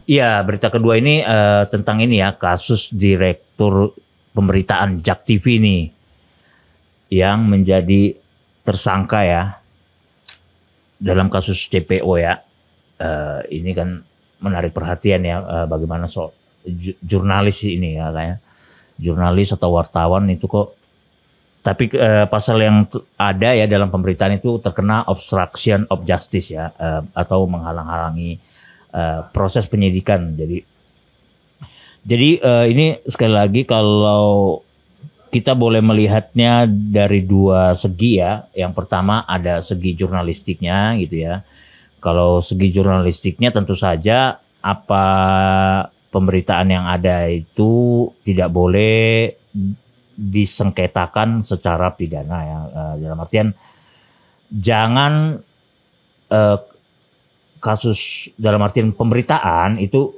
Iya, berita kedua ini tentang ini ya, kasus direktur pemberitaan JAK TV ini yang menjadi tersangka ya dalam kasus CPO ya. Ini kan menarik perhatian ya, bagaimana jurnalis ini ya, kayak jurnalis atau wartawan itu kok. Tapi pasal yang ada ya dalam pemberitaan itu terkena obstruction of justice ya, atau menghalang-halangi proses penyidikan. Jadi ini sekali lagi kalau kita boleh melihatnya dari dua segi ya. Yang pertama ada segi jurnalistiknya gitu ya. Kalau segi jurnalistiknya tentu saja apa pemberitaan yang ada itu tidak boleh disengketakan secara pidana ya. Dalam artian jangan kasus dalam artian pemberitaan itu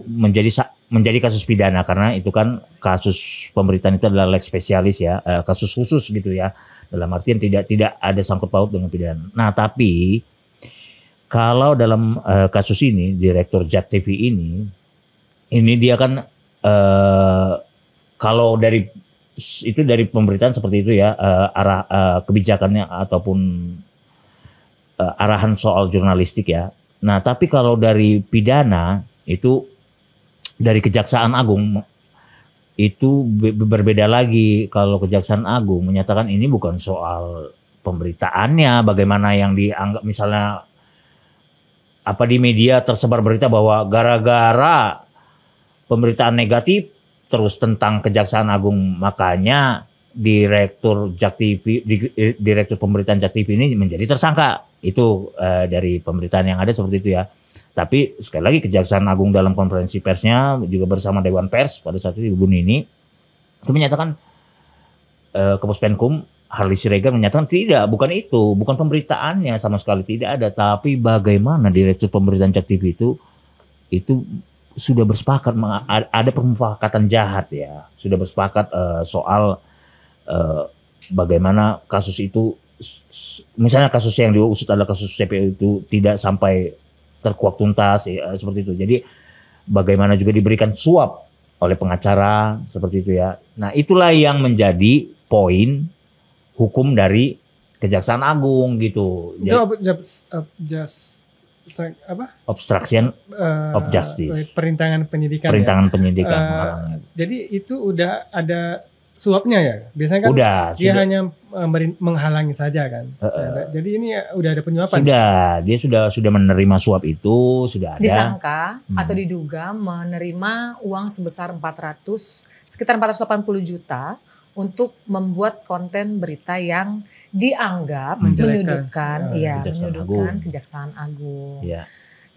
menjadi kasus pidana, karena itu kan kasus pemberitaan itu adalah lex specialis ya, kasus khusus gitu ya, dalam artian tidak ada sangkut paut dengan pidana. Nah tapi kalau dalam kasus ini direktur JAK TV ini dia kan kalau dari pemberitaan seperti itu ya, arah kebijakannya ataupun arahan soal jurnalistik ya. Nah tapi kalau dari pidana itu dari Kejaksaan Agung itu berbeda lagi. Kalau Kejaksaan Agung menyatakan ini bukan soal pemberitaannya, bagaimana yang dianggap misalnya apa di media tersebar berita bahwa gara-gara pemberitaan negatif terus tentang Kejaksaan Agung makanya direktur JAK TV, direktur pemberitaan JAK TV ini menjadi tersangka. Itu dari pemberitaan yang ada seperti itu ya. Tapi sekali lagi Kejaksaan Agung dalam konferensi persnya juga bersama Dewan Pers pada saat itu Ibu Nini itu menyatakan, Kemenkumham Harley Siregar menyatakan tidak, bukan itu, bukan pemberitaannya sama sekali tidak ada, tapi bagaimana direktur pemberitaan JAK TV itu sudah bersepakat, ada permufakatan jahat ya, sudah bersepakat soal bagaimana kasus itu, misalnya kasus yang diusut adalah kasus CPO itu tidak sampai terkuak tuntas ya, seperti itu. Jadi bagaimana juga diberikan suap oleh pengacara seperti itu ya. Nah itulah yang menjadi poin hukum dari Kejaksaan Agung gitu. Itu obstruction of justice. Perintangan penyidikan. Perintangan penyidikan. Jadi itu udah ada suapnya ya. Biasanya kan dia hanya menghalangi saja kan. Jadi ini udah ada penyuapan. Dia sudah menerima suap itu, sudah ada. Disangka atau diduga menerima uang sebesar sekitar 480 juta untuk membuat konten berita yang dianggap menyudutkan Kejaksaan Agung. Ya.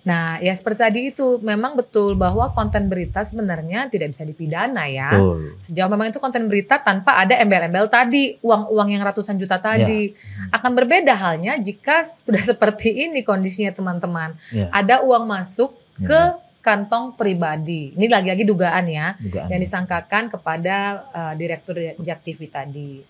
Nah, ya seperti tadi itu memang betul bahwa konten berita sebenarnya tidak bisa dipidana ya. Betul. Sejauh memang itu konten berita tanpa ada embel-embel tadi, uang-uang yang ratusan juta tadi. Ya. Akan berbeda halnya jika sudah seperti ini kondisinya teman-teman. Ya. Ada uang masuk ke kantong pribadi. Ini lagi-lagi dugaan ya, yang disangkakan kepada direktur JAK TV tadi.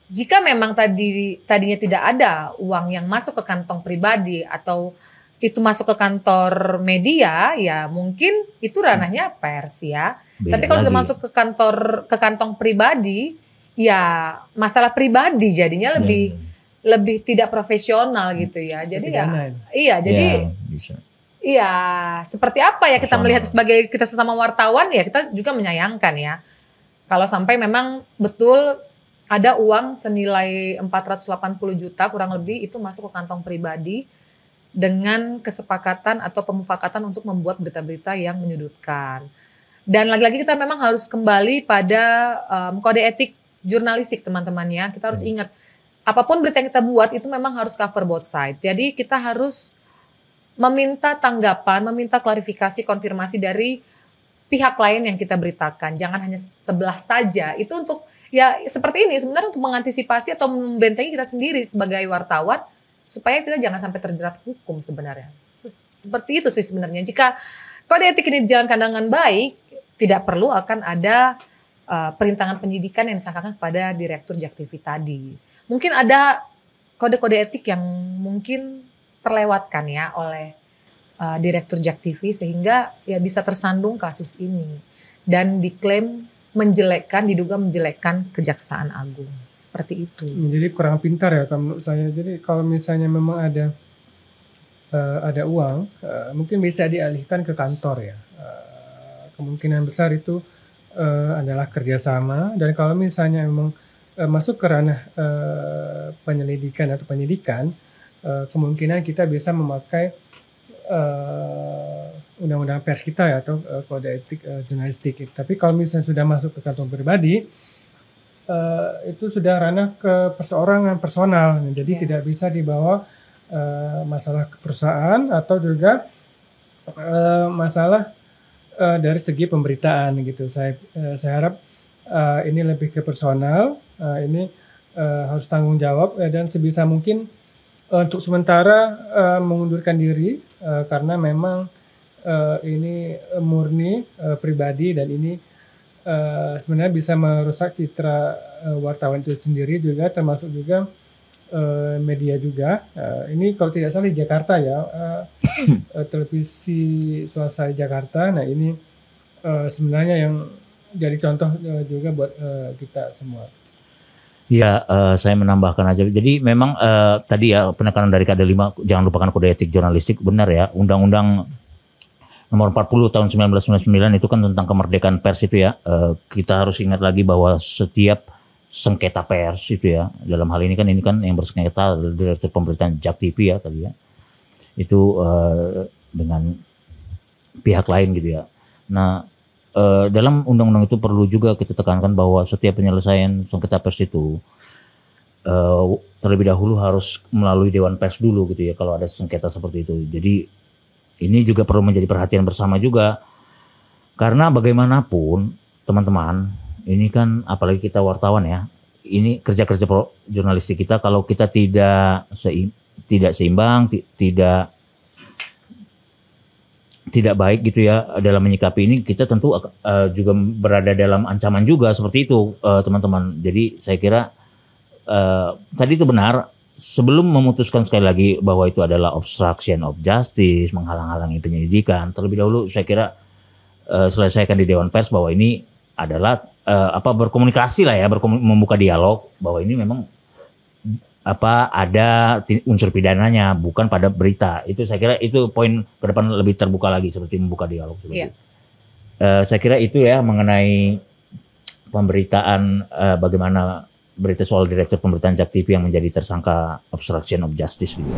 Jika memang tadinya tidak ada uang yang masuk ke kantong pribadi atau itu masuk ke kantor media, ya mungkin itu ranahnya pers ya. Tapi kalau sudah masuk ke kantong pribadi, ya masalah pribadi jadinya lebih tidak profesional gitu ya. Jadi iya, seperti apa ya kita melihat sebagai kita sesama wartawan ya, kita juga menyayangkan ya. Kalau sampai memang betul ada uang senilai 480 juta kurang lebih itu masuk ke kantong pribadi dengan kesepakatan atau pemufakatan untuk membuat berita-berita yang menyudutkan. Dan lagi-lagi kita memang harus kembali pada kode etik jurnalistik teman-teman ya. Kita harus ingat apapun berita yang kita buat itu memang harus cover both side. Jadi kita harus meminta tanggapan, meminta klarifikasi, konfirmasi dari pihak lain yang kita beritakan. Jangan hanya sebelah saja. Itu untuk ya seperti ini sebenarnya untuk mengantisipasi atau membentengi kita sendiri sebagai wartawan supaya kita jangan sampai terjerat hukum sebenarnya. Seperti itu sih sebenarnya. Jika kode etik ini dijalankan dengan baik, tidak perlu akan ada perintangan penyidikan yang disangkakan kepada direktur JAK TV tadi. Mungkin ada kode-kode etik yang mungkin terlewatkan ya oleh Direktur JAK TV sehingga ya bisa tersandung kasus ini dan diklaim diduga menjelekkan Kejaksaan Agung seperti itu. Jadi kurang pintar ya menurut saya. Jadi kalau misalnya memang ada uang, mungkin bisa dialihkan ke kantor ya. Kemungkinan besar itu adalah kerjasama, dan kalau misalnya memang masuk ke ranah penyelidikan atau penyidikan, kemungkinan kita bisa memakai undang-undang pers kita ya, atau kode etik jurnalistik. Tapi kalau misalnya sudah masuk ke kantong pribadi, itu sudah ranah ke perseorangan personal, jadi tidak bisa dibawa masalah perusahaan atau juga masalah dari segi pemberitaan gitu. Saya harap ini lebih ke personal, ini harus tanggung jawab dan sebisa mungkin untuk sementara mengundurkan diri karena memang ini murni pribadi, dan ini sebenarnya bisa merusak citra wartawan itu sendiri juga, termasuk juga media juga. Ini kalau tidak salah di Jakarta ya, televisi swasta di Jakarta. Nah ini sebenarnya yang jadi contoh juga buat kita semua. Ya, saya menambahkan aja. Jadi memang tadi ya penekanan dari KD 5, jangan lupakan kode etik jurnalistik, benar ya. Undang-undang nomor 40 tahun 1999 itu kan tentang kemerdekaan pers itu ya. Kita harus ingat lagi bahwa setiap sengketa pers itu ya, dalam hal ini kan yang bersengketa adalah Direktur Pemberitaan JAK TV ya tadi ya. Itu dengan pihak lain gitu ya. Nah, dalam undang-undang itu perlu juga kita tekankan bahwa setiap penyelesaian sengketa pers itu terlebih dahulu harus melalui Dewan Pers dulu gitu ya kalau ada sengketa seperti itu. Jadi ini juga perlu menjadi perhatian bersama juga, karena bagaimanapun teman-teman ini kan apalagi kita wartawan ya, ini kerja-kerja jurnalistik kita kalau kita tidak seimbang, tidak baik gitu ya dalam menyikapi ini, kita tentu juga berada dalam ancaman juga seperti itu teman-teman. Jadi saya kira tadi itu benar, sebelum memutuskan sekali lagi bahwa itu adalah obstruction of justice, menghalang-halangi penyelidikan, terlebih dahulu saya kira selesaikan di Dewan Pers bahwa ini adalah berkomunikasi lah ya, membuka dialog bahwa ini memang ada unsur pidananya, bukan pada berita. Itu saya kira itu poin ke depan lebih terbuka lagi, seperti membuka dialog seperti itu. Saya kira itu ya mengenai pemberitaan, bagaimana berita soal Direktur Pemberitaan JAK TV yang menjadi tersangka obstruction of justice gitu.